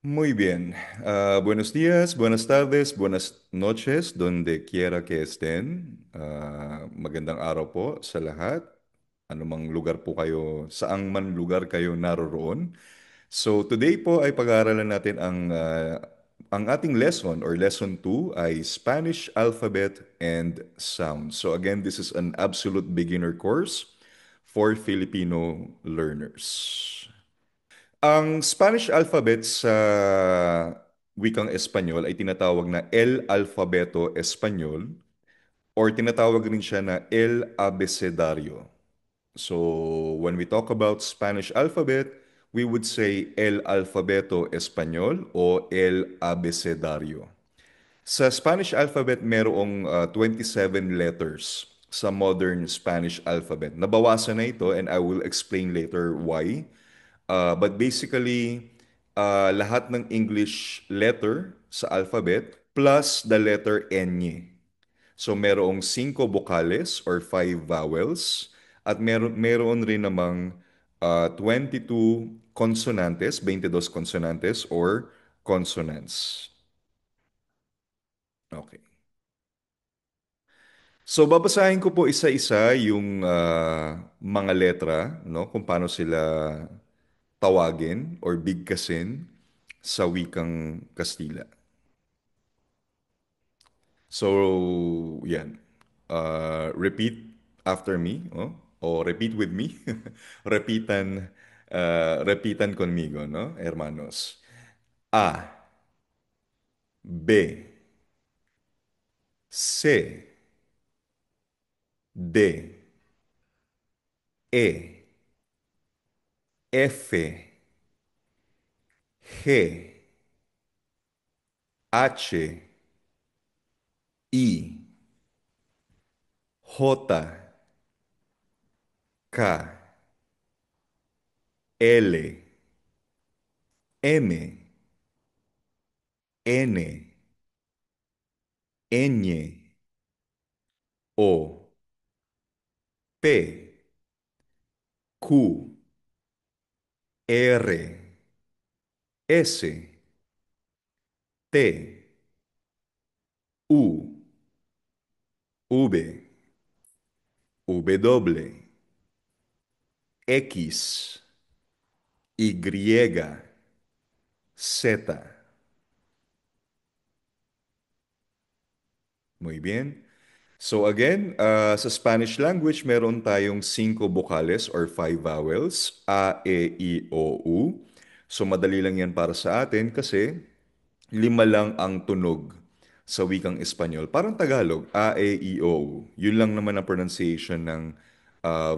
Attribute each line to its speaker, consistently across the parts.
Speaker 1: Muy bien. Buenos días, buenas tardes, buenas noches, donde quiera que estén. Magandang araw po sa lahat. Anumang lugar po kayo, saang man lugar kayo naroroon. So today po ay pag-aaralan natin ang ating lesson or lesson 2 ay Spanish alphabet and sound. So again, this is an absolute beginner course for Filipino learners. Ang Spanish alphabet sa wikang Espanyol ay tinatawag na El Alfabeto Espanyol or tinatawag rin siya na El Abecedario. So when we talk about Spanish alphabet, we would say El Alfabeto Espanyol o El Abecedario. Sa Spanish alphabet, merong 27 letters sa modern Spanish alphabet. Nabawasan na ito and I will explain later why. But basically, lahat ng English letter sa alphabet plus the letter N. So merong 5 vocales or 5 vowels at meron rin namang 22 consonantes, 22 consonantes or consonants. Okay. So babasahin ko po isa-isa yung mga letra, no, kung paano sila tawagin or bigkasin sa wikang Kastila. So, yan. Repeat after me, oh? O repeat with me. Repitan conmigo, no, hermanos. A, B, C, D, E, F, G, H, I, J, K, L, M, N, Ñ, O, P, Q, R, S, T, U, V, W, X, Y, Z. Muy bien. So again, sa Spanish language, meron tayong 5 vocales or 5 vowels. A, E, I, O, U. So madali lang yan para sa atin kasi 5 lang ang tunog sa wikang Espanyol. Parang Tagalog, A, E, I, O, U. Yun lang naman ang pronunciation ng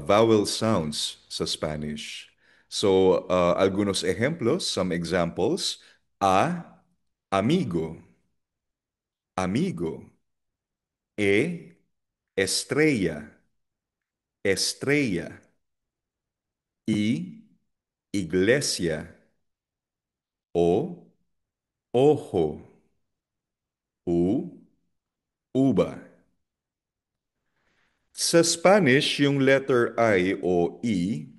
Speaker 1: vowel sounds sa Spanish. So, algunos ejemplos, some examples. A, amigo. Amigo. E, estrella. Estrella. I, iglesia. O, ojo. U, uva. Sa Spanish, yung letter I o E,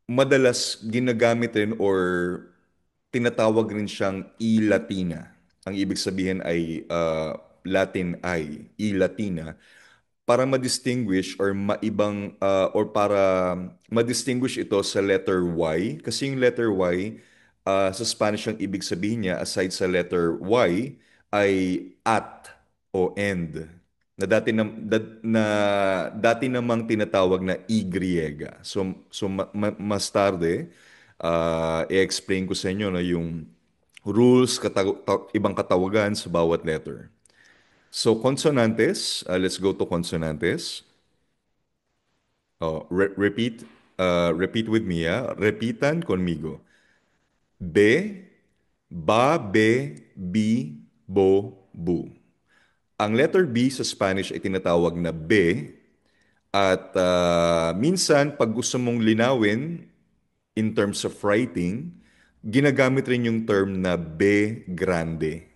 Speaker 1: madalas ginagamit rin or tinatawag rin siyang E Latina. Ang ibig sabihin ay Latin I, E Latina, para ma-distinguish or maibang or para ma-distinguish ito sa letter Y. Kasi yung letter Y, sa Spanish ang ibig sabihin niya, aside sa letter Y, ay at o end. Na dati namang tinatawag na Y. So mas tarde, i-explain ko sa inyo na yung rules, ibang katawagan sa bawat letter. So consonantes, let's go to consonantes. Oh, repeat with me, ah. Repitan conmigo. B, ba, be, bi, bo, bu. Ang letter B sa Spanish ay tinatawag na B at minsan pag gusto mong linawin in terms of writing, ginagamit rin yung term na B grande.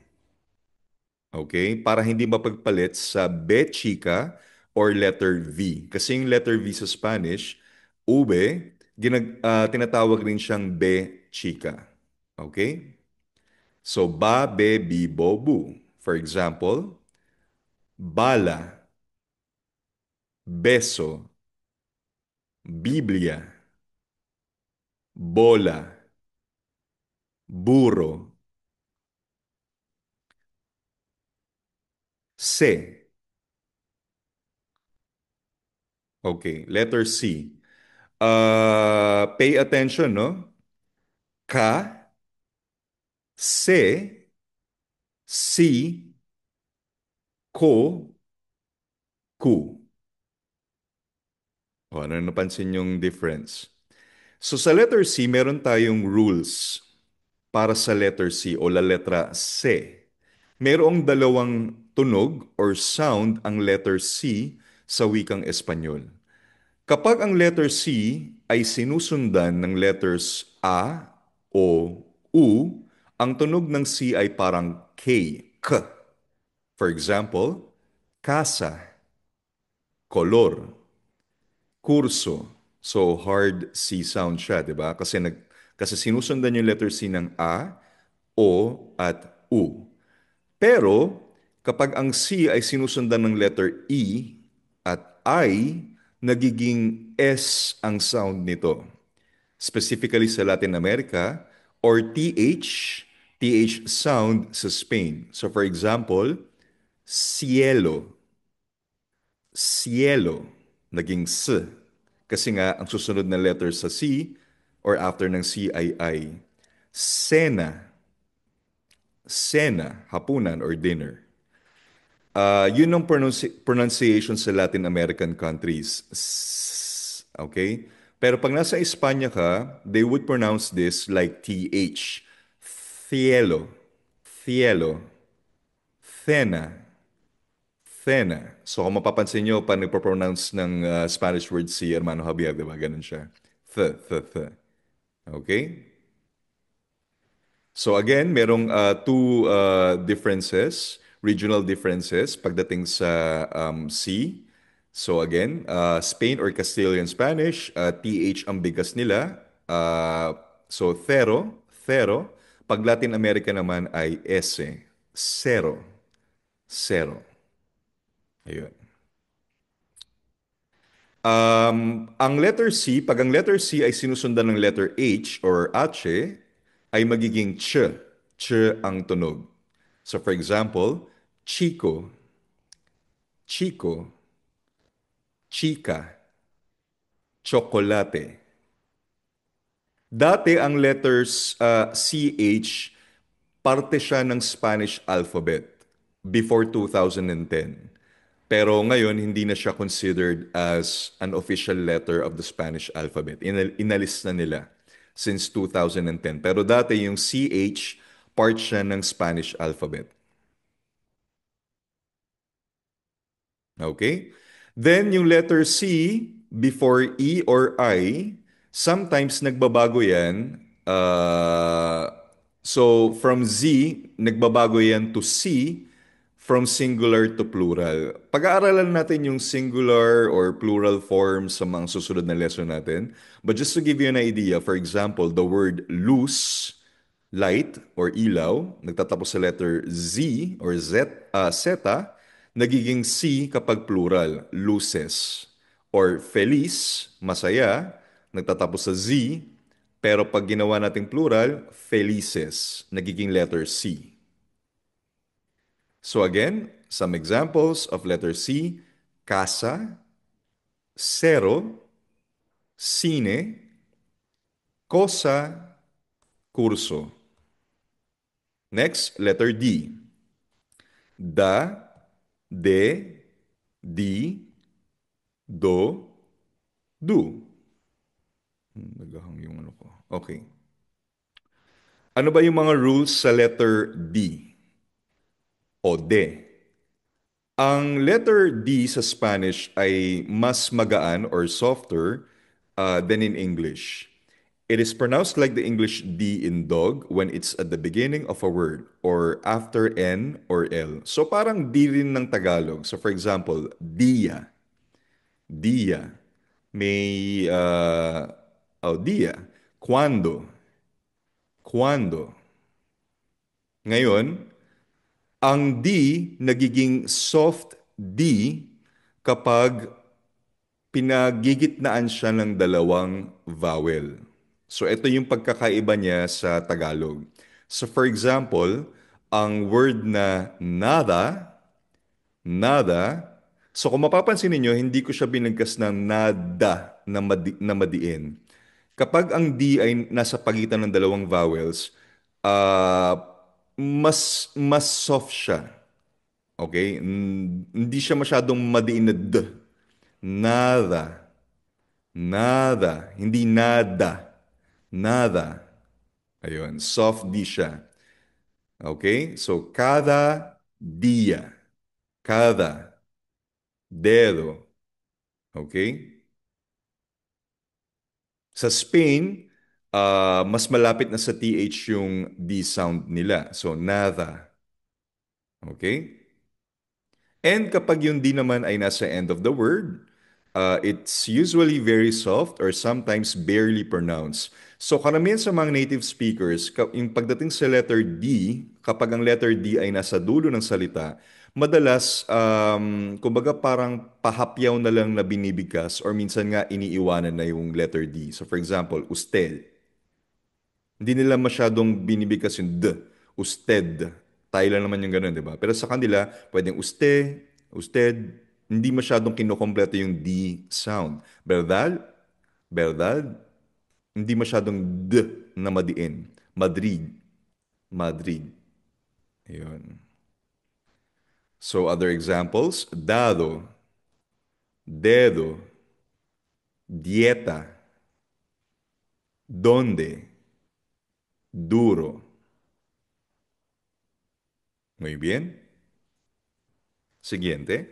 Speaker 1: Okay? Para hindi mapagpalit sa B chica or letter V. Kasi yung letter V sa Spanish, ube, tinatawag rin siyang B chica. Okay? So, ba, be, bi, bo, bu. For example, bala, beso, Biblia, bola, burro, se. Okay, letter C. Pay attention, no? Ka, se, si, ko, ku. O, ano napansin yung difference? So sa letter C, meron tayong rules para sa letter C o la letra C. Merong dalawang tunog or sound ang letter C sa wikang Espanyol. Kapag ang letter C ay sinusundan ng letters A o U, ang tunog ng C ay parang K, K. For example, casa, color, kurso. So hard C sound siya, 'di ba? Kasi sinusundan yung letter C ng A, O at U. Pero kapag ang C ay sinusundan ng letter E at I, nagiging S ang sound nito. Specifically sa Latin America or TH sound sa Spain. So for example, cielo, cielo, naging S. Kasi nga, ang susunod na letter sa C or after ng C ay I. Cena, cena, hapunan or dinner. Yun ang pronunciation sa Latin American countries. Okay? Pero pag nasa Espanya ka, they would pronounce this like TH. Cielo, cielo, cena, cena. So kung mapapansin nyo, pa nagpo-pronounce ng Spanish word si Hermano Javier, di ba? Ganun siya. Th. Okay? So again, merong two differences, regional differences pagdating sa C. So again, Spain or Castilian Spanish, TH ang bigas nila. So thero. Pag Latin America naman ay S, zero, zero. Ayun. Ang letter C, pag ang letter C ay sinusundan ng letter H or H, ay magiging ch. Ch ang tunog. So for example, chico, chico, chica, chocolate. Dati ang letters CH, parte siya ng Spanish alphabet before 2010. Pero ngayon, hindi na siya considered as an official letter of the Spanish alphabet. Inalis na nila since 2010. Pero dati yung CH, part siya ng Spanish alphabet. Okay? Then yung letter C before E or I, sometimes nagbabago yan. So from Z, nagbabago yan to C, from singular to plural. Pag-aaralan natin yung singular or plural form sa mga susunod na lesson natin. But just to give you an idea, for example, the word luz, light or ilaw, nagtatapos sa letter Z or zeta, nagiging C kapag plural, luces. Or feliz, masaya, nagtatapos sa Z, pero pag ginawa nating plural, felices, nagiging letter C. So again, some examples of letter C, casa, cero, cine, cosa, curso. Next, letter D. Da, de, di, do, do. Nagahang yung ano ko. Okay. Ano ba yung mga rules sa letter D o D? Ang letter D sa Spanish ay mas magaan or softer than in English. It is pronounced like the English D in dog when it's at the beginning of a word or after N or L. So parang D rin ng Tagalog. So for example, dia, dia. May, dia. Cuando, cuando. Ngayon, ang D nagiging soft D kapag pinagigitnaan siya ng dalawang vowel. So ito yung pagkakaiba niya sa Tagalog. So for example, ang word na nada, nada, so kung mapapansin niyo hindi ko siya binigkas ng nada na madiin. Kapag ang D ay nasa pagitan ng dalawang vowels, ah, mas soft siya. Okay? Hindi siya masyadong madiin na D. Nada. Nada. Hindi nada. Nada. Ayun. Soft D siya. Okay? So, cada día. Cada dedo. Okay? Sa Spain, mas malapit na sa TH yung D sound nila. So, nada. Okay? And kapag yung D naman ay nasa end of the word, it's usually very soft or sometimes barely pronounced. So karamihan sa mga native speakers, yung pagdating sa letter D, kapag ang letter D ay nasa dulo ng salita, madalas, kumbaga parang pahapyaw na lang na binibigkas or minsan nga iniiwanan na yung letter D. So for example, usted. Hindi nila masyadong binibigkas yung D. Usted. Tayo lang naman yung ganun, di ba? Pero sa kanila, pwedeng usted. Hindi masyadong kinukompleto yung D sound. Verdad? Verdad? Hindi masyadong D na madiin. Madrid. Madrid. Ayun. So other examples, dado, dedo, dieta, donde, duro. Muy bien. Siguiente.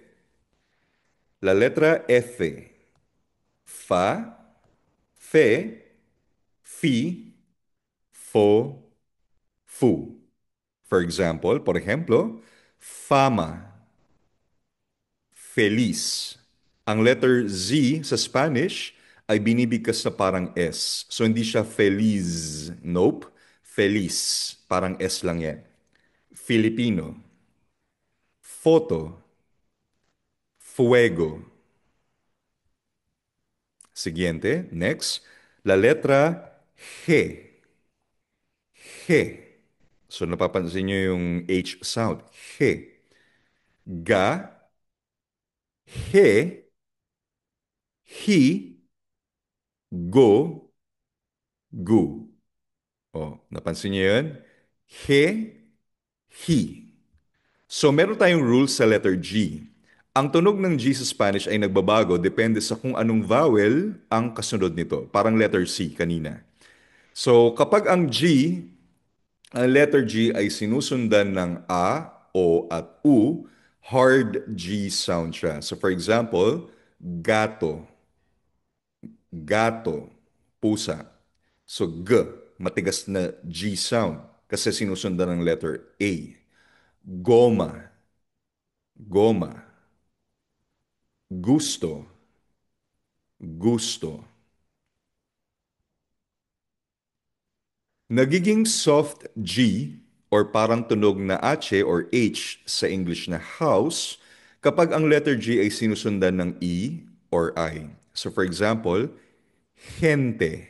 Speaker 1: La letra F. Fa, fe, fi, fo, fu. Por ejemplo, fama, feliz. Ang letter Z sa Spanish ay binibigkas na parang S. So hindi siya feliz. Nope. Feliz. Parang S lang yan. Filipino. Photo. Fuego. Siguiente. Next. La letra G. G. So napapansin nyo yung H sound. G. Ga, he, he, go, gu. Oh, napansin niyo yun? He, he. So meron tayong rules sa letter G. Ang tunog ng G sa Spanish ay nagbabago depende sa kung anong vowel ang kasunod nito. Parang letter C kanina. So kapag ang letter G ay sinusundan ng A, O at U, hard G sound siya. So for example, gato, gato, pusa. So G, matigas na G sound kasi sinusundan ng letter A. Goma, goma. Gusto, gusto. Nagiging soft G or parang tunog na H or H sa English na house kapag ang letter G ay sinusundan ng E or I. So for example, gente,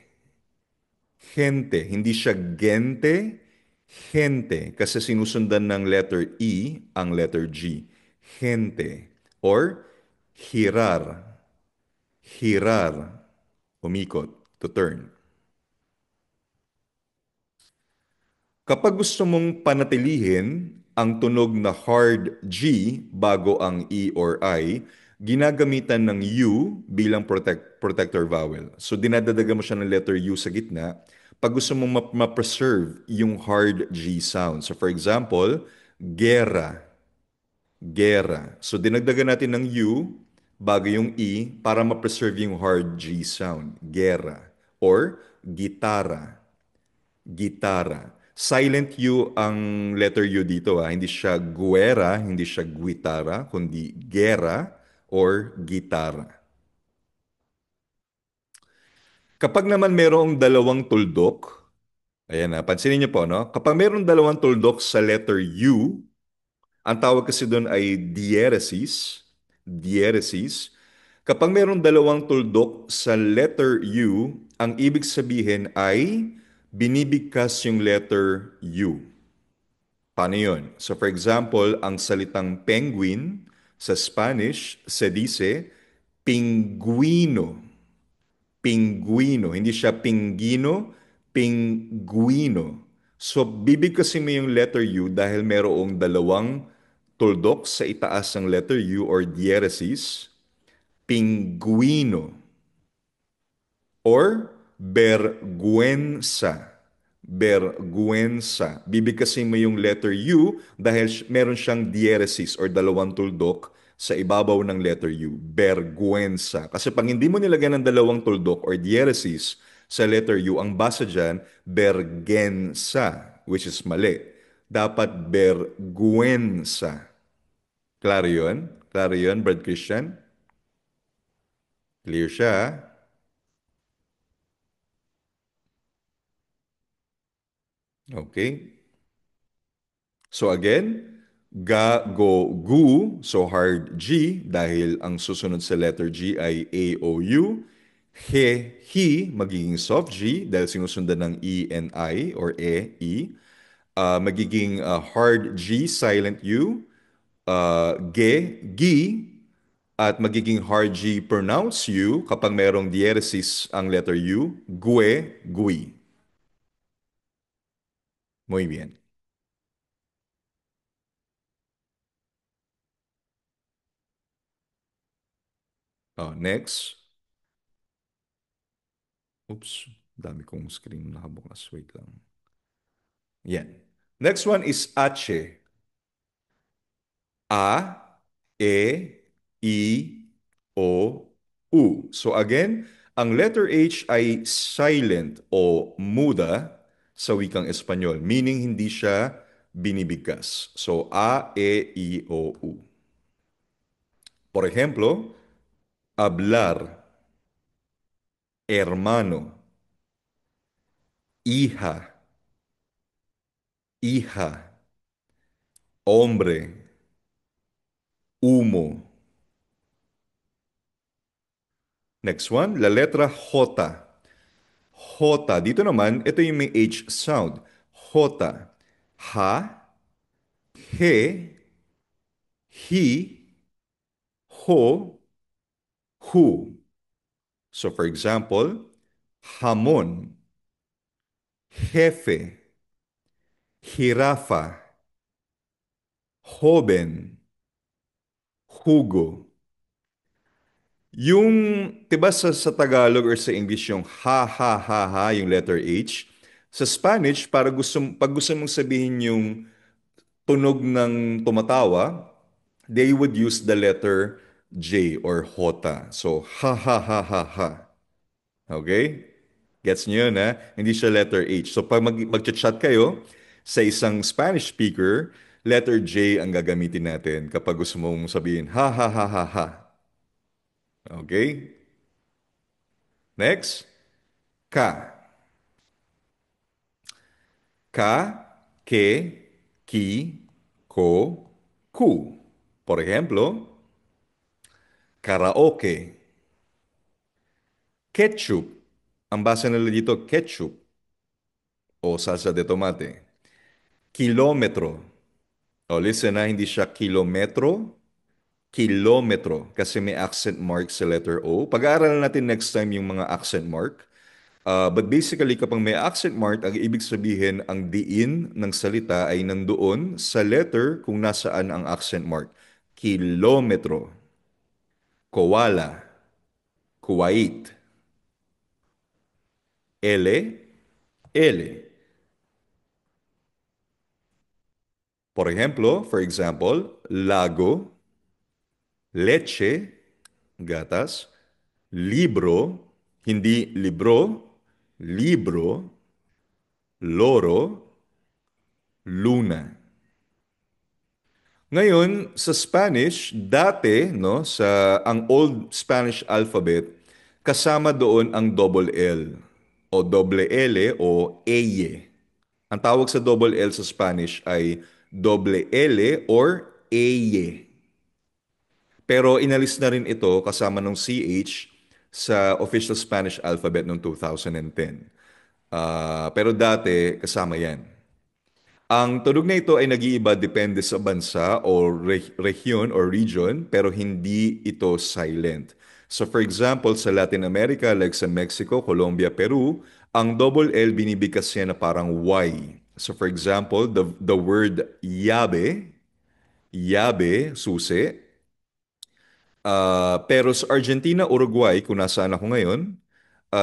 Speaker 1: gente. Hindi siya gente, gente. Kasi sinusundan ng letter E ang letter G. Gente. Or hirar, hirar. Umikot, to turn. Kapag gusto mong panatilihin ang tunog na hard G bago ang E or I, ginagamitan ng U bilang protector vowel. So dinadadaga mo siya ng letter U sa gitna pag gusto mong ma-preserve yung hard G sound. So for example, gera, gera. So dinagdagan natin ng U bago yung E para ma-preserve yung hard G sound. Gera. Or gitara, gitara. Silent U ang letter U dito. Hindi siya guera, hindi siya guitara, kundi gera or gitara. Kapag naman merong dalawang tuldok, Ayan na, pansinin niyo po, no? Kapag mayroong dalawang tuldok sa letter U, ang tawag kasi doon ay diaresis. Diaresis. Kapag mayroong dalawang tuldok sa letter U, ang ibig sabihin ay binibigkas yung letter U. Paano yun? So for example, ang salitang penguin sa Spanish se dice pingüino. Pingguino. Hindi siya pinggino, pingguino. So, bibigkasin mo yung letter U dahil merong dalawang tuldok sa itaas ng letter U or diaresis. Pingguino or bergüenza. Bergüenza. Bibigkasin mo yung letter U dahil meron siyang diaresis or dalawang tuldok sa ibabaw ng letter U. Bergüenza. Kasi pag hindi mo nilagyan ng dalawang tuldok or diaresis sa letter U, ang basa dyan, bergenza, which is mali. Dapat bergüenza. Klaro yun? Klaro yun, Brad Christian? Clear siya, ah? Okay. So again, ga, go, gu. So hard G dahil ang susunod sa letter G ay A, O, U. He, he, magiging soft G dahil sinusundan ng E and I or E, E. Magiging hard G, silent U. Ge, gi. At magiging hard G, pronounce U kapag mayroong diaresis ang letter U. Gue, gui. Muy bien. Next. Oops, dami kong screen nakabukas. Wait lang. Yan. Next one is H. A, E, I, O, U. So again, ang letter H ay silent o muda sa wikang Espanyol, meaning hindi siya binibigkas. So A, E, I, O, U. Por ejemplo, hablar, hermano, hija, hija, hombre, humo. Next one, la letra J. J. Dito naman, ito yung may H sound. J. Ha, he, he, ho, hu. So for example, hamon, jefe, jirafa, joven, jugo. Yung, diba sa Tagalog or sa English yung ha, ha, ha, ha, yung letter H. Sa Spanish, pag gusto mong sabihin yung tunog ng tumatawa, they would use the letter J or J. So, ha, ha, ha, ha, ha. Okay? Gets nyo yun, ha? Hindi siya letter H. So, pag mag-chat kayo sa isang Spanish speaker, letter J ang gagamitin natin kapag gusto mong sabihin, ha, ha, ha, ha, ha. Okay? Next, ka. Ka, ke, ki, ko, ku. Por ejemplo, karaoke, ketchup. Ang basa nila dito, ketchup o salsa de tomate. Kilometro. O listen na, hindi siya kilometro, kilometro. Kasi may accent mark sa letter O. Pag-aaralan natin next time yung mga accent mark. But basically, kapag may accent mark, ang ibig sabihin, ang diin ng salita ay nandoon sa letter kung nasaan ang accent mark. Kilometro, koala, Kuwait, L, L. For example, lago, leche, gatas, libro, hindi libro, libro, loro, luna. Ngayon, sa Spanish, dati, no, sa ang Old Spanish alphabet, kasama doon ang double L o doble L o eye. Ang tawag sa double L sa Spanish ay doble L or eye. Pero inalis na rin ito kasama ng CH sa official Spanish alphabet noong 2010. Pero dati, kasama yan. Ang tunog na ito ay nag-iiba depende sa bansa o region or region, pero hindi ito silent. So for example, sa Latin America, like sa Mexico, Colombia, Peru, ang double L binibigkas niya na parang Y. So for example, the word yabe, yabe, susi. Pero sa Argentina, Uruguay, kung nasaan ako ngayon,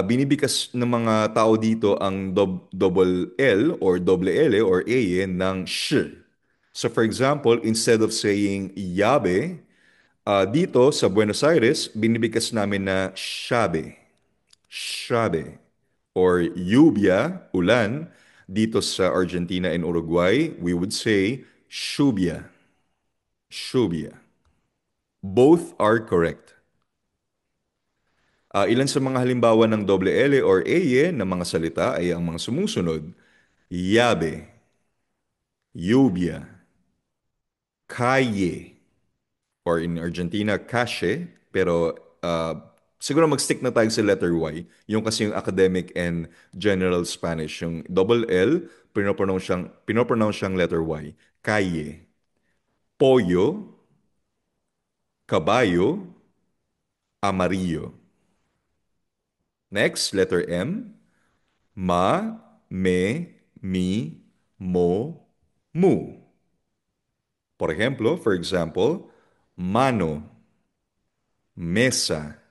Speaker 1: binibikas ng mga tao dito ang double L or doble L or A ng sh. So for example, instead of saying yabe, dito sa Buenos Aires, binibikas namin na shabe. Shabe. Or lluvia, ulan. Dito sa Argentina and Uruguay, we would say shubia. Shubia. Both are correct. Ilan sa mga halimbawa ng doble L or AE na mga salita ay ang mga sumusunod. Yabe, lluvia, calle, or in Argentina, calle, pero siguro mag-stick na tayo sa letter Y. Yung kasi yung academic and general Spanish. Yung double L, pinopronounce siyang letter Y. Calle, pollo, caballo, amarillo. Next, letter M. Ma, me, mi, mo, mu. For example, mano, mesa,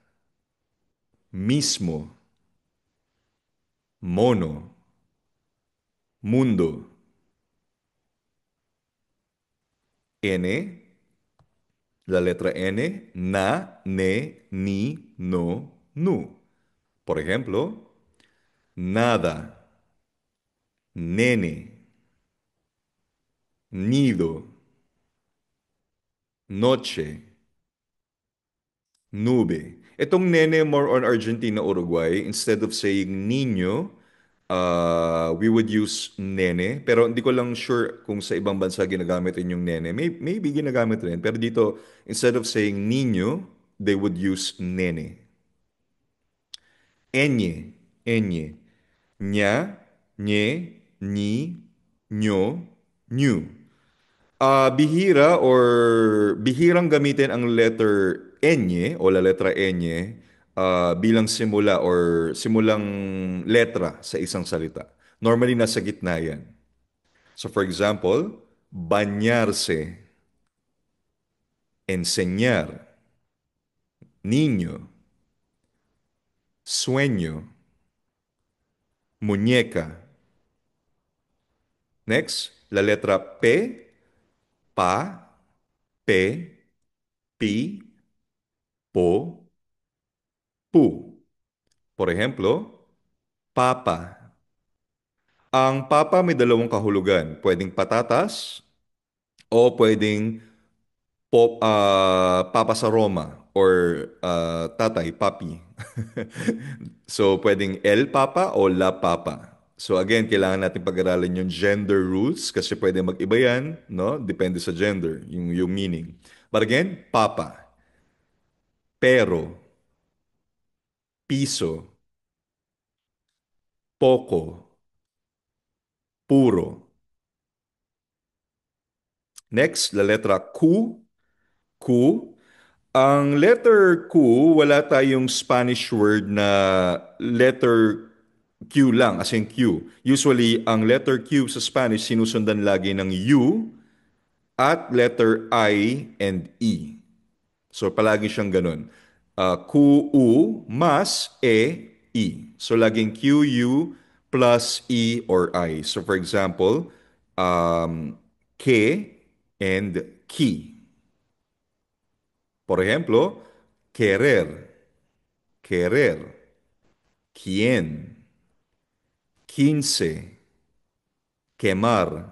Speaker 1: mismo, mono, mundo. N, la letra N, na, ne, ni, no, nu. Por ejemplo, nada, nene, nido, noche, nube. Itong nene more on Argentina, Uruguay, instead of saying niño, we would use nene. Pero hindi ko lang sure kung sa ibang bansa ginagamit rin yung nene. Maybe ginagamit rin. Pero dito, instead of saying niño, they would use nene. Enye, enye. Nya, nye, ni, nyo, nyu. Bihirang gamitin ang letter enye o la letra enye bilang simula or simulang letra sa isang salita. Normally, nasa gitna yan. So for example, bañarse, enseñar, niño, sueño, muñeca. Next, la letra P, pa, pe, pi, po, pu. Por ejemplo, papa. Ang papa may dalawang kahulugan. Pwedeng patatas o pwedeng papa sa Roma or tatay, papi. So, pwedeng el papa o la papa. So again, kailangan natin pag-aralan yung gender rules kasi pwede mag-iba yan, no? Depende sa gender, yung meaning. But again, papa, pero, piso, poco, puro. Next, la letra Q. Q. Ang letter Q, wala tayong Spanish word na letter Q lang, as in Q. Usually, ang letter Q sa Spanish, sinusundan lagi ng U at letter I and E. So, palagi siyang ganun. Q-U mas E-I. So, laging Q-U plus E or I. So, for example, K and Ki. Por ejemplo, querer, querer, quién, 15, quemar,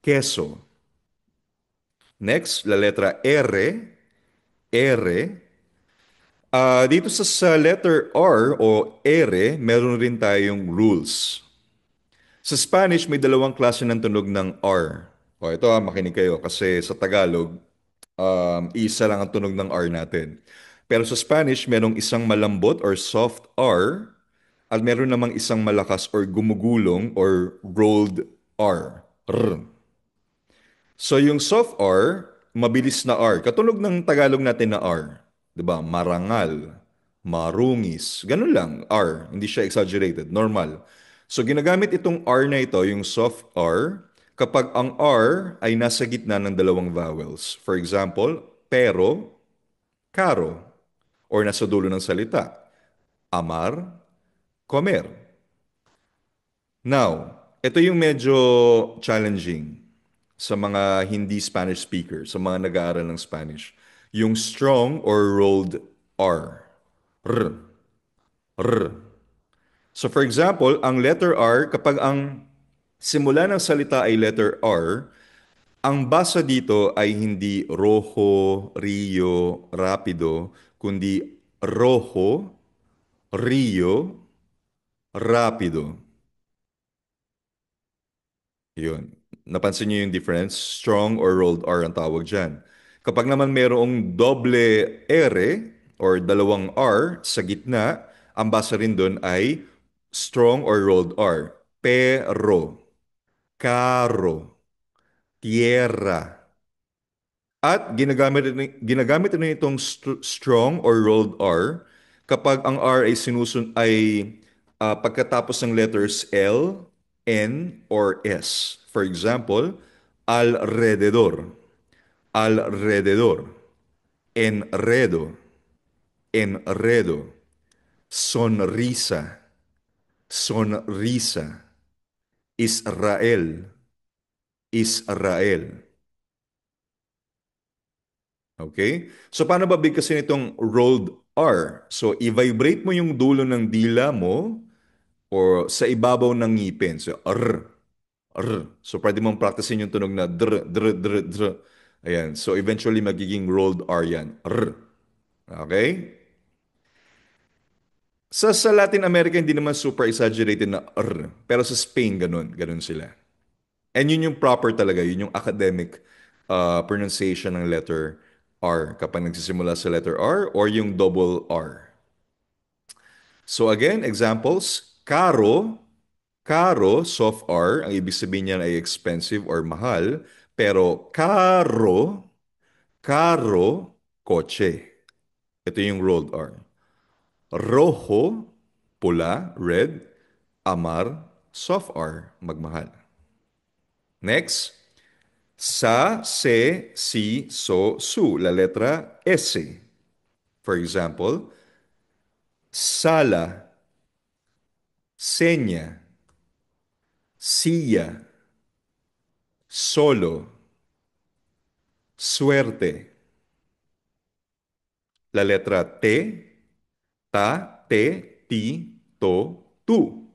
Speaker 1: queso. Next, la letra R, R. Dito sa letter R o R, meron rin tayong rules. Sa Spanish, may dalawang klase ng tunog ng R. O ito makinig kayo kasi sa Tagalog, isa lang ang tunog ng R natin. Pero sa Spanish, merong isang malambot or soft R at meron namang isang malakas or gumugulong or rolled R. R. So yung soft R, mabilis na R. Katunog ng Tagalog natin na R. 'Di ba? Marangal, marungis. Ganun lang, R. Hindi siya exaggerated, normal. So ginagamit itong R na ito, yung soft R, kapag ang R ay nasa gitna ng dalawang vowels. For example, pero, caro, or nasa dulo ng salita. Amar, comer. Now, ito yung medyo challenging sa mga hindi Spanish speaker, sa mga nag-aaral ng Spanish. Yung strong or rolled R. R. R. So for example, ang letter R, kapag ang simula ng salita ay letter R, ang basa dito ay hindi rojo, rio, rapido, kundi rojo, rio, rapido. Yun. Napansin niyo yung difference? Strong or rolled R ang tawag dyan. Kapag naman merong doble R or dalawang R sa gitna, ang basa rin doon ay strong or rolled R. Pero, caro, tierra. At ginagamit rin itong strong or rolled R kapag ang R ay pagkatapos ng letters L, N, or S. For example, alrededor, alrededor, enredo, enredo, sonrisa, sonrisa, Israel, Israel. Okay? So paano ba bigkasin itong rolled R? So i-vibrate mo yung dulo ng dila mo or sa ibabaw ng ngipin. So R, R. So pwede mong practicein yung tunog na dr, dr, dr, dr. Ayan. So eventually magiging rolled R yan. R. Okay? Sa Latin America, hindi naman super exaggerated na R. Pero sa Spain, ganun. Ganun sila. And yun yung proper talaga. Yun yung academic pronunciation ng letter R kapag nagsisimula sa letter R or yung double R. So again, examples. Caro, caro, soft R. Ang ibig sabihin niyan ay expensive or mahal. Pero caro, caro, kotse. Ito yung rolled R. Rojo, pula, red. Amar, soft R, magmahal. Next, sa, se, si, so, su, la letra S. For example, sala, seña, silla, solo, suerte. La letra T, ta, te, ti, to, tú.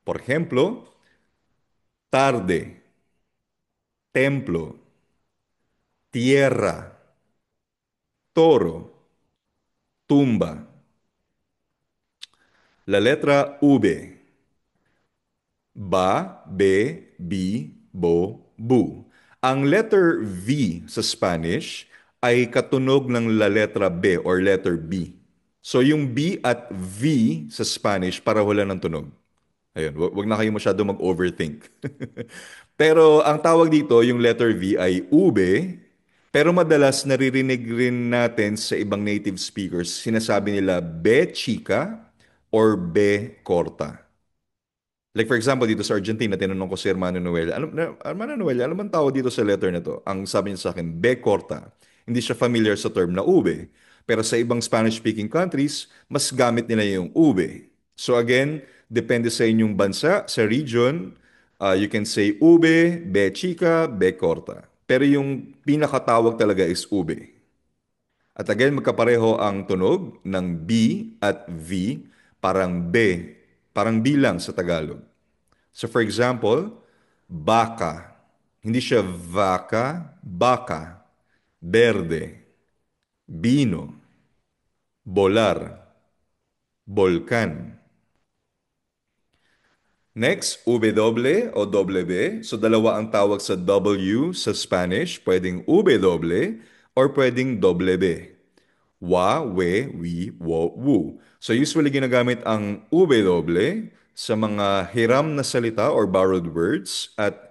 Speaker 1: Por ejemplo, tarde, templo, tierra, toro, tumba. La letra V, ba, be, bi, bo, bu. Ang letter V sa Spanish ay katunog ng la letra B or letter B. So yung B at V sa Spanish para wala ng tunog. Ayun, wag na kayo masyado mag-overthink. Pero ang tawag dito, yung letter V ay ube, pero madalas naririnig rin natin sa ibang native speakers, sinasabi nila be chica or be corta. Like for example, dito sa Argentina, tinanong ko si Hermano Noel, Hermano Noel, ano bang tawag dito sa letter na to? Ang sabi niya sa akin, be corta. Hindi siya familiar sa term na ube. Pero sa ibang Spanish-speaking countries, mas gamit nila yung ube. So again, depende sa inyong bansa, sa region, you can say ube, be chica, be corta. Pero yung pinakatawag talaga is ube. At again, magkapareho ang tunog ng B at V, parang B, parang bilang sa Tagalog. So for example, baka. Hindi siya vaca, baka. Verde, vino, volar, volcán. Next, W o W. So dalawa ang tawag sa W sa Spanish. Pwedeng W or pwedeng W. Wa, we, wi, wo, wu. So usually ginagamit ang W sa mga hiram na salita or borrowed words at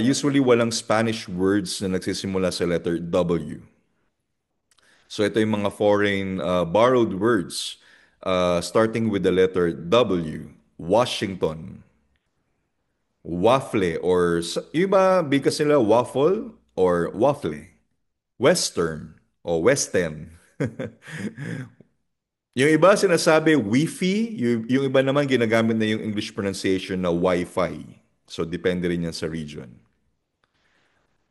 Speaker 1: usually walang Spanish words na nagsisimula sa letter W. So ito yung mga foreign borrowed words starting with the letter W. Washington, waffle or yung iba bigkas nila waffle or waffle. Western o western. Yung iba sinasabi Wi-Fi, yung iba naman ginagamit na yung English pronunciation na Wi-Fi. So depende rin yan sa region.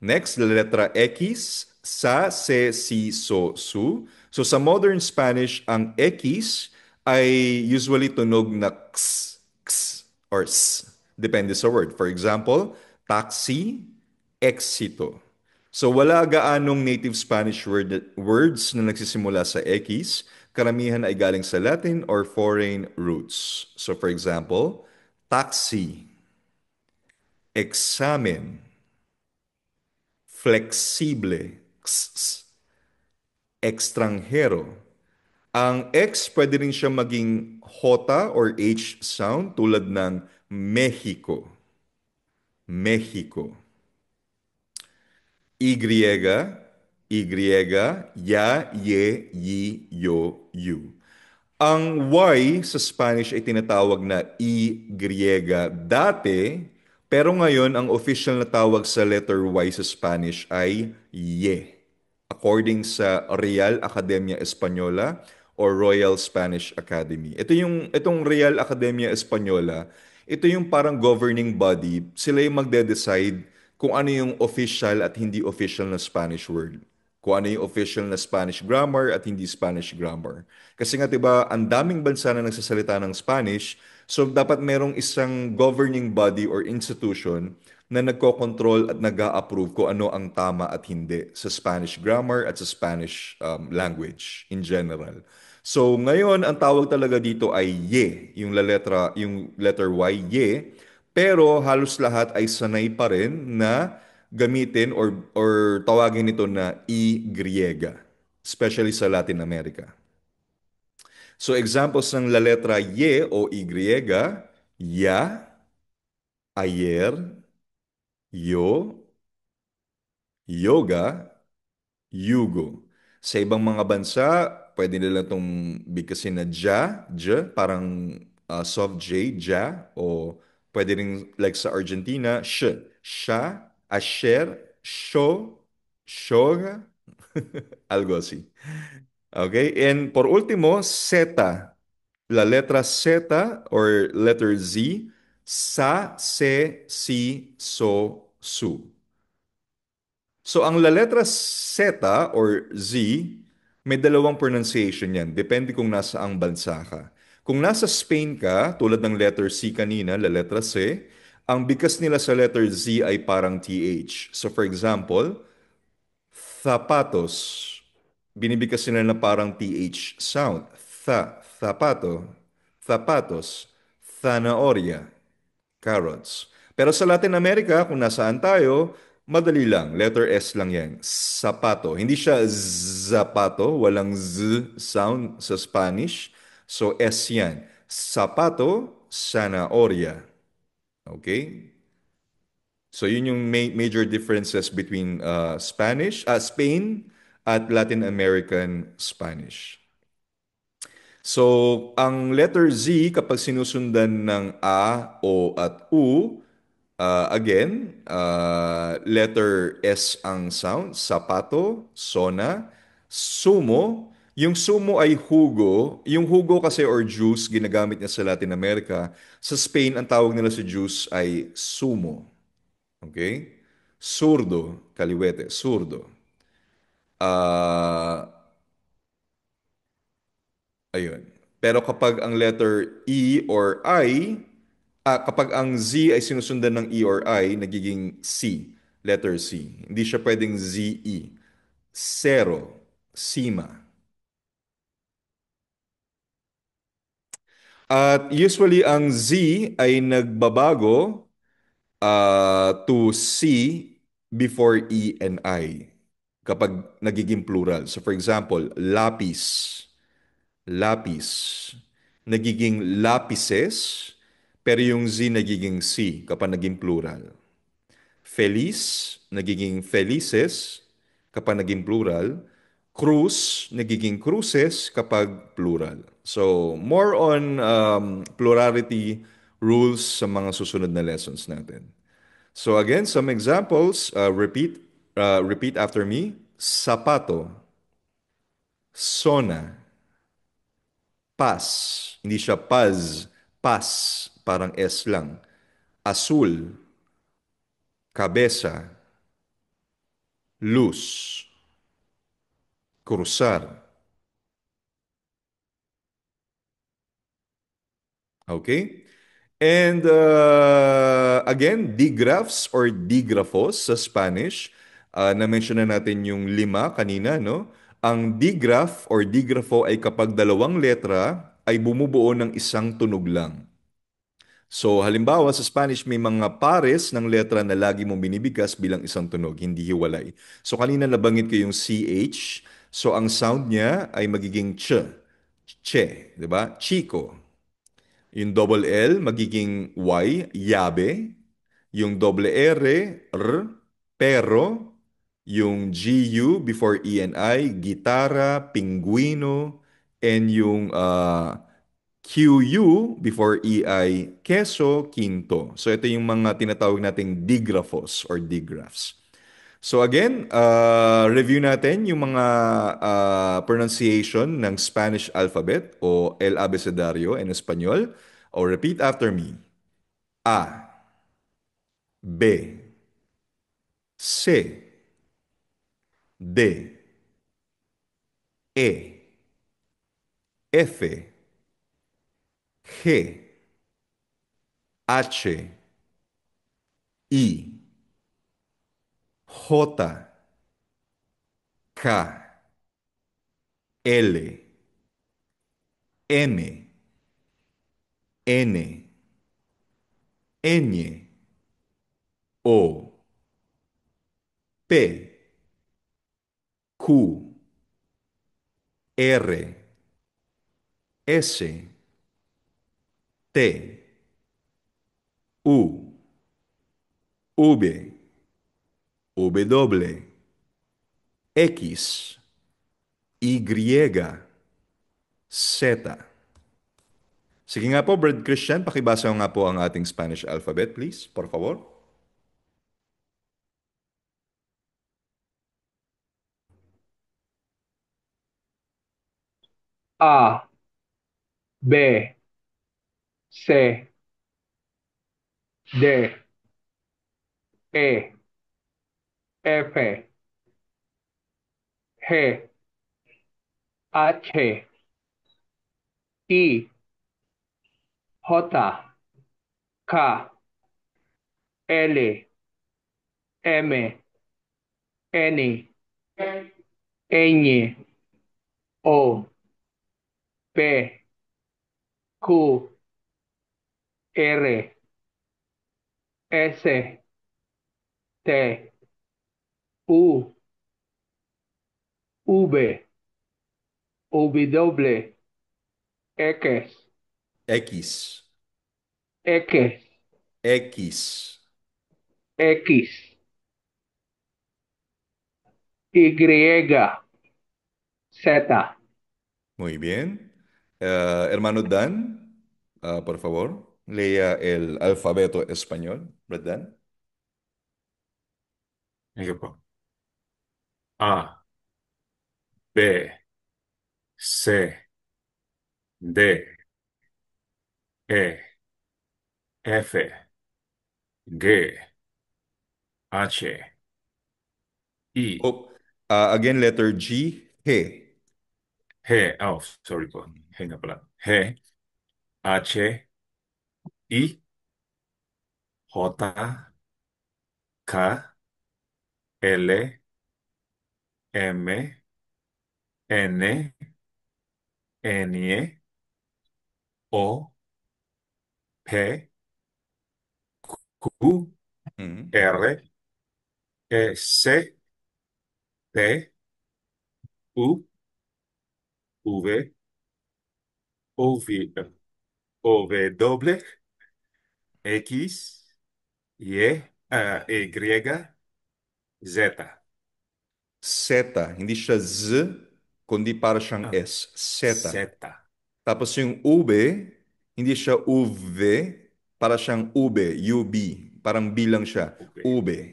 Speaker 1: Next, la letra X, sa, se, si, so, su. So sa modern Spanish, ang X ay usually tunog na x or s. Depende sa word. For example, taxi, éxito. So wala gaanong native Spanish words na nagsisimula sa X. Karamihan ay galing sa Latin or foreign roots. So for example, taxi, examen, flexible, ekstranghero. Ang X pwede rin siya maging J or H sound tulad ng Mexico. Mexico. Y, ya, ye, yi, yo, yu. Ang Y sa Spanish ay tinatawag na Y dati, pero ngayon ang official na tawag sa letter Y sa Spanish ay Ye. According sa Real Academia Española or Royal Spanish Academy. Itong Real Academia Española, ito yung parang governing body. Sila yung magde-decide kung ano yung official at hindi official na Spanish word. Kung ano yung official na Spanish grammar at hindi Spanish grammar. Kasi nga 'di ba, ang daming bansa na nagsasalita ng Spanish, so dapat merong isang governing body or institution na nagko-control at nag-a-approve kung ano ang tama at hindi sa Spanish grammar at sa Spanish language in general. So ngayon ang tawag talaga dito ay ye, yung letter Y, ye, pero halos lahat ay sanay pa rin na gamitin or tawagin ito na Y, especially sa Latin America. So examples ng la letra Y o Y, ya, ayer, yo, yoga, yugo. Sa ibang mga bansa, pwede nila itong bigkasin na parang soft J, ja, o pwede rin like sa Argentina, siya, asher, sho, shoga, algo así. Okay? And por último, Z. La letra Z or letter Z, sa, se, si, so, su. So ang la letra Z or Z, may dalawang pronunciation yan. Depende kung nasa ang bansa ka. Kung nasa Spain ka, tulad ng letter C kanina, la letra C, ang bigkas nila sa letter Z ay parang TH. So for example, zapatos. Binibigkas nila na parang TH sound. Zapato. Zapatos. Zanahoria. Carrots. Pero sa Latin America, kung nasaan tayo, madali lang. Letter S lang yan. Sapato. Hindi siya zapato. Walang Z sound sa Spanish. So S yan. Sapato, zanahoria. Okay? So yun yung major differences between Spain at Latin American Spanish. So ang letter Z kapag sinusundan ng A, O at U, again, letter S ang sound, sapato, sona, sumo. Yung sumo ay hugo. Yung hugo kasi or juice, ginagamit niya sa Latin America. Sa Spain, ang tawag nila sa juice ay sumo. Okay? Surdo, kaliwete, surdo. Ah, ayun. Pero kapag ang letter E or kapag ang Z ay sinusundan ng E or I, nagiging C, letter C. Hindi siya pwedeng ZE. Zero, sima. At usually ang Z ay nagbabago to C before E and I kapag nagiging plural. So for example, lapis, lapis, nagiging lapises, pero yung Z nagiging C kapag naging plural. Feliz, nagiging felices kapag naging plural. Cruz, nagiging cruces kapag plural. So, more on plurality rules sa mga susunod na lessons natin. So again, some examples. Repeat after me. Sapato, sona, pas. Hindi siya paz, pas. Parang S lang. Azul, cabeza, luz, cruzar. Okay? And again, digraphs or digraphos sa Spanish. Na-mention na natin yung lima kanina, no? Ang digraph or digrapho ay kapag dalawang letra ay bumubuo ng isang tunog lang. So, halimbawa sa Spanish may mga pares ng letra na lagi mong binibigkas bilang isang tunog, hindi hiwalay. So, kanina nabanggit ko yung CH. So, ang sound niya ay magiging che, di ba? Chico. Yung double L magiging Y, yabe. Yung double R, pero. Yung GU before E and I, gitara, pingguino. And yung QU before EI, keso, quinto. So ito yung mga tinatawag nating digraphos or digraphs. So again, review natin yung mga pronunciation ng Spanish alphabet o el abecedario en español. O repeat after me. A, B, C, D, E, F, G, H, I, J, K, L, M, N, Ñ, O, P, Q, R, S, T, U, V, W, X, Y, Z. Sige nga po, Brad Christian, pakibasa nga po ang ating Spanish alphabet, please, por favor.
Speaker 2: A, B, C, D, E, F, G, H, I, J, K, L, M, N, Ñ, O, P, Q, R, S, T, U, V, W, X,
Speaker 1: X,
Speaker 2: X,
Speaker 1: X.
Speaker 2: X, Y, Z.
Speaker 1: Muy bien. Hermano Dan, por favor, lea el alfabeto español, Brad Dan.
Speaker 3: Sige po. A, B, C, D, E, F, G, H, I,
Speaker 1: Oh, again, letter G, He.
Speaker 3: G, oh, sorry po. G nga pala. G, H, I, J, K, L, M, N, N, O, P, Q,
Speaker 1: Mm.
Speaker 3: R, S, T, U, V, O, V, W, X, Y, Y, Z.
Speaker 1: Seta. Hindi siya Z, kundi para siyang
Speaker 3: Ah,
Speaker 1: S. Seta.
Speaker 3: Z.
Speaker 1: Tapos yung ube, hindi siya uve, para siyang ube, UB. Parang bilang siya.
Speaker 3: V,
Speaker 1: Ube.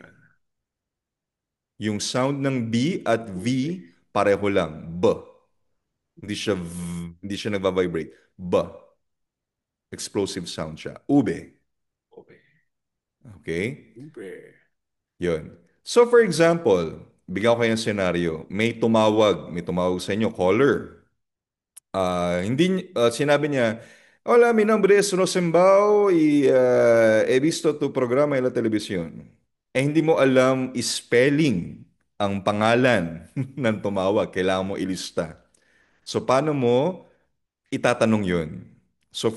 Speaker 1: Yung sound ng B at V,
Speaker 3: V,
Speaker 1: pareho lang. B. Hindi siya V, hindi siya nagva-vibrate. B. Explosive sound siya. Ube.
Speaker 3: V,
Speaker 1: Okay?
Speaker 3: V.
Speaker 1: Yun. So for example, bigyan ko kayo ng senaryo. May tumawag sa inyo, caller. Sinabi niya, hola, mi nombre es Rosembao y he visto tu programa en la televisión. Hindi mo alam spelling ang pangalan ng tumawag. Kailangan mo ilista. So, paano mo itatanong yun? So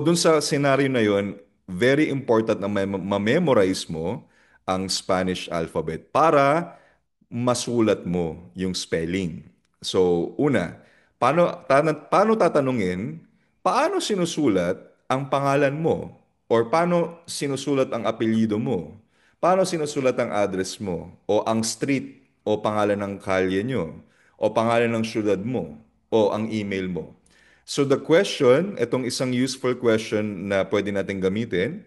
Speaker 1: dun sa scenario na yun, very important na ma-memorize mo ang Spanish alphabet para masulat mo yung spelling. So, una, paano tatanungin, paano sinusulat ang pangalan mo? Or paano sinusulat ang apelyido mo? Paano sinusulat ang address mo? O ang street o pangalan ng kalye nyo? O pangalan ng syudad mo? O ang email mo? So the question, itong isang useful question na pwede natin gamitin,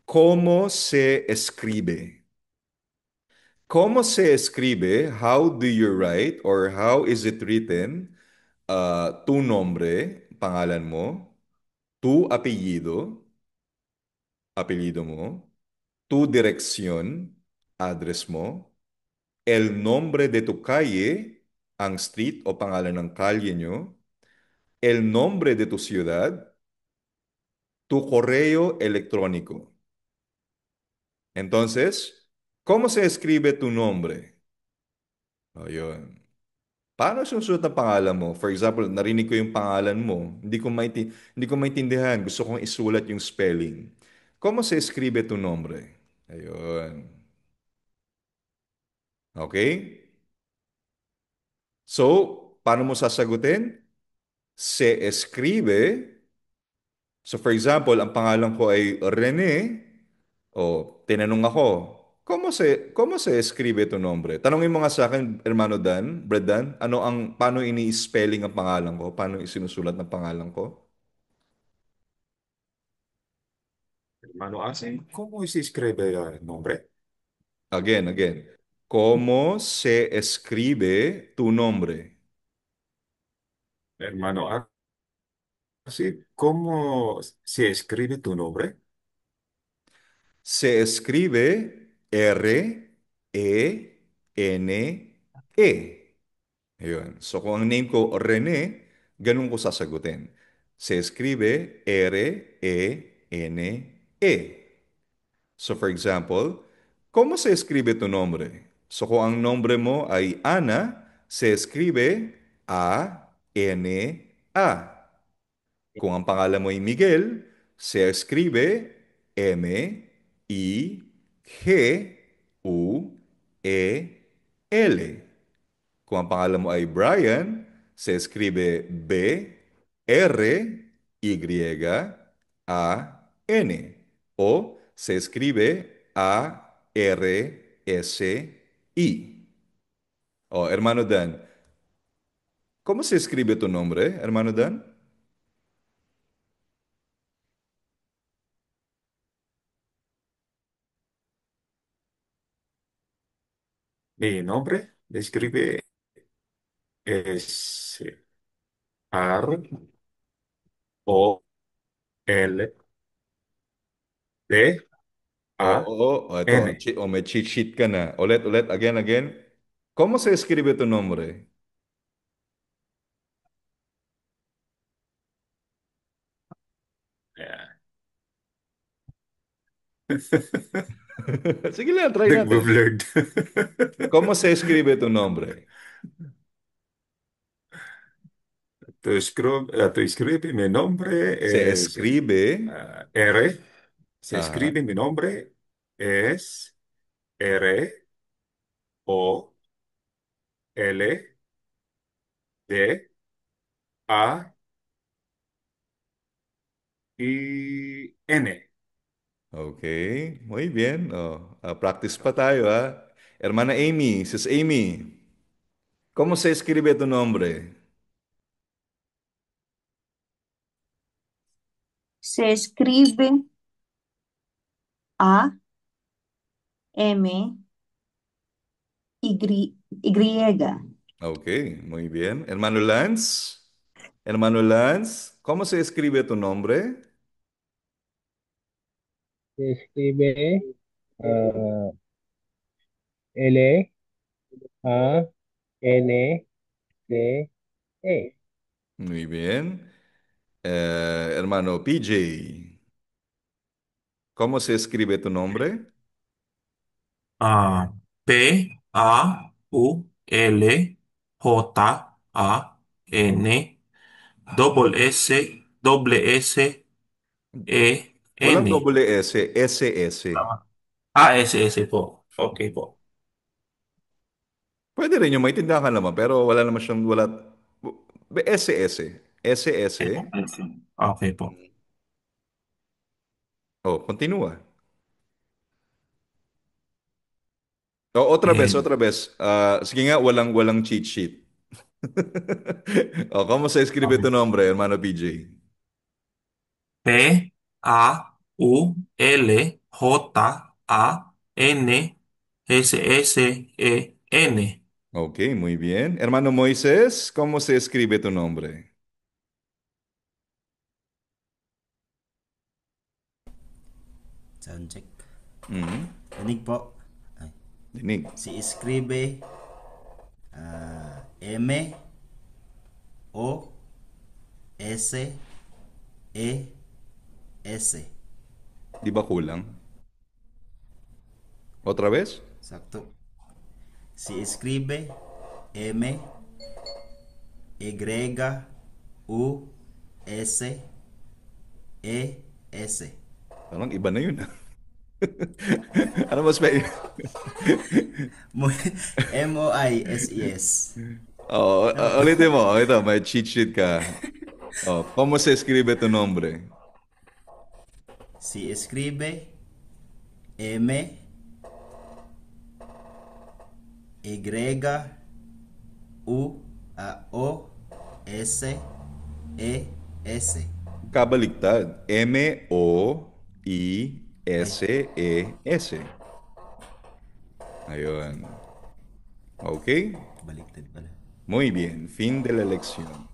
Speaker 1: ¿cómo se escribe? ¿Cómo se escribe? How do you write or how is it written? Tu nombre, pangalan mo, tu apelyido mo, tu dirección, address mo, el nombre de tu calle, ang street o pangalan ng kalye nyo, el nombre de tu ciudad, tu correo electrónico. Entonces, ¿cómo se escribe tu nombre? Ayun. Paano sinusulat ang pangalan mo? For example, narinig ko yung pangalan mo. Hindi ko maintindihan. Gusto kong isulat yung spelling. ¿Cómo se escribe tu nombre? Ayun. Okay? So, paano mo sasagutin? Se escribe. So, for example, ang pangalan ko ay Rene. O, tinanong ako, ¿cómo se escribe tu nombre? Tanongin mo nga sa akin, hermano Dan, Brad Dan, paano ini-spelling ang pangalan ko? Paano isinusulat ng pangalan ko?
Speaker 3: Hermano Asen, ¿cómo se escribe el nombre?
Speaker 1: Again. ¿Cómo se escribe tu nombre?
Speaker 3: Hermano Asen, ¿cómo se escribe tu nombre?
Speaker 1: Se escribe R-E-N-E. Ayun. So kung ang name ko Rene, ganun ko sasagutin. Se escribe R-E-N-E. So for example, ¿cómo se escribe tu nombre? So kung ang nombre mo ay Ana, se escribe A-N-A. Kung ang pangalan mo ay Miguel, se escribe M-I-G-U-E-L. Kung ang pangalan mo ay Brian, se escribe B-R-Y-A-N o se escribe A-R-S-I. O, hermano Dan, ¿cómo se escribe tu nombre, hermano Dan?
Speaker 3: Mi nombre escribe S R O L D
Speaker 1: Oo,
Speaker 3: A
Speaker 1: ito,
Speaker 3: N.
Speaker 1: may cheat sheet ka na. Ulit, again. ¿Cómo se escribe tu nombre?
Speaker 3: Yeah.
Speaker 1: Sige lang, try natin.
Speaker 3: Nagbo-blurred.
Speaker 1: ¿Cómo se escribe tu nombre?
Speaker 3: tu escribe mi
Speaker 1: Se
Speaker 3: nombre es
Speaker 1: escribe,
Speaker 3: R. Se
Speaker 1: ajá,
Speaker 3: escribe mi nombre es R O L D A I N.
Speaker 1: ok, muy bien. Oh, practice pa tayo, ah. Hermana Amy, sis Amy, ¿cómo se escribe tu nombre?
Speaker 4: Se escribe A M Y.
Speaker 1: Ok, muy bien. Hermano Lance, ¿cómo se escribe tu nombre?
Speaker 2: Se escribe ah, Lance.
Speaker 1: Muy bien. Hermano PJ, ¿cómo se escribe tu nombre? Walang
Speaker 3: Pauljan.
Speaker 1: double S, SS.
Speaker 3: SS po. Okay po.
Speaker 1: Pwede rin yung maintindihan ka naman, pero wala naman siyang, wala, SS. SS.
Speaker 3: Okay po.
Speaker 1: Oh, continúa. Oh,
Speaker 3: Eh,
Speaker 1: otra vez. Sige nga, walang cheat sheet. Oh, ¿cómo se escribe
Speaker 3: okay.
Speaker 1: tu nombre, hermano PJ?
Speaker 3: Pauljan.
Speaker 1: Ok, muy bien. Hermano Moisés, ¿cómo se escribe tu nombre?
Speaker 5: Sound check.
Speaker 1: Mm,
Speaker 5: Rinig po. Ay.
Speaker 1: dinig.
Speaker 5: Si escribe M O S E S.
Speaker 1: Di ba kulang? Otra vez?
Speaker 5: Sakto. Si escribe M Y U S E S.
Speaker 1: Parang iba na yun. Ano mas may...
Speaker 5: Moises.
Speaker 1: Oh,
Speaker 5: Tama ba?
Speaker 1: ulitin mo. Ito, may cheat sheet ka. Oh, ¿cómo se escribe tu nombre?
Speaker 5: Si escribe M Y U O S E S.
Speaker 1: Kabaligtad.
Speaker 5: Ay,
Speaker 1: Moises. Ayun. Ok.
Speaker 5: baliktad pala.
Speaker 1: Muy bien. Fin de la lección.